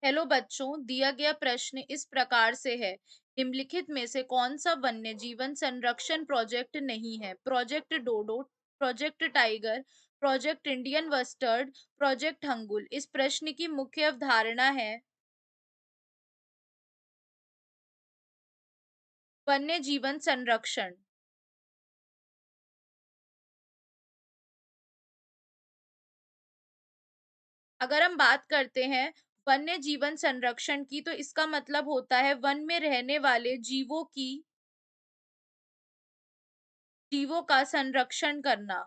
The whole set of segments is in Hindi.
हेलो बच्चों, दिया गया प्रश्न इस प्रकार से है। निम्नलिखित में से कौन सा वन्य जीवन संरक्षण प्रोजेक्ट नहीं है? Project dodo, project tiger, project Indian bustard, project hangul. इस प्रश्न की मुख्य अवधारणा है वन्य जीवन संरक्षण। अगर हम बात करते हैं वन्य जीवन संरक्षण की, तो इसका मतलब होता है वन में रहने वाले जीवों का संरक्षण करना।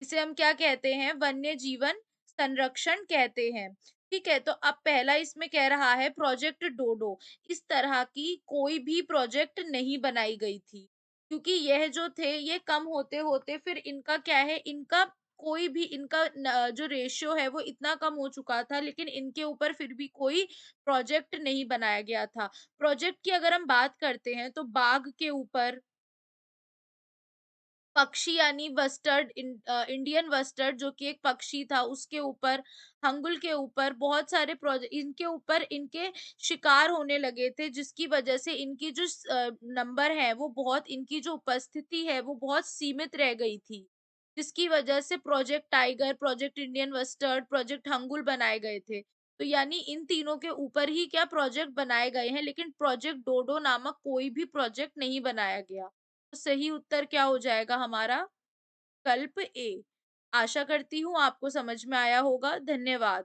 इसे हम क्या कहते हैं? वन्य जीवन संरक्षण कहते हैं। ठीक है, तो अब पहला इसमें कह रहा है प्रोजेक्ट डोडो। इस तरह की कोई भी प्रोजेक्ट नहीं बनाई गई थी, क्योंकि यह जो थे ये कम होते होते फिर इनका क्या है, इनका कोई भी इनका जो रेशियो है वो इतना कम हो चुका था, लेकिन इनके ऊपर फिर भी कोई प्रोजेक्ट नहीं बनाया गया था। प्रोजेक्ट की अगर हम बात करते हैं तो बाघ के ऊपर, पक्षी यानी इंडियन बस्टर्ड जो कि एक पक्षी था उसके ऊपर, हंगुल के ऊपर बहुत सारे प्रोजेक्ट इनके ऊपर इनके शिकार होने लगे थे, जिसकी वजह से इनकी जो नंबर है वो बहुत, इनकी जो उपस्थिति है वो बहुत सीमित रह गई थी, जिसकी वजह से project tiger, project Indian bustard, project hangul बनाए गए थे। तो यानी इन तीनों के ऊपर ही क्या प्रोजेक्ट बनाए गए हैं, लेकिन प्रोजेक्ट डोडो नामक कोई भी प्रोजेक्ट नहीं बनाया गया। तो सही उत्तर क्या हो जाएगा हमारा? विकल्प ए। आशा करती हूँ आपको समझ में आया होगा। धन्यवाद।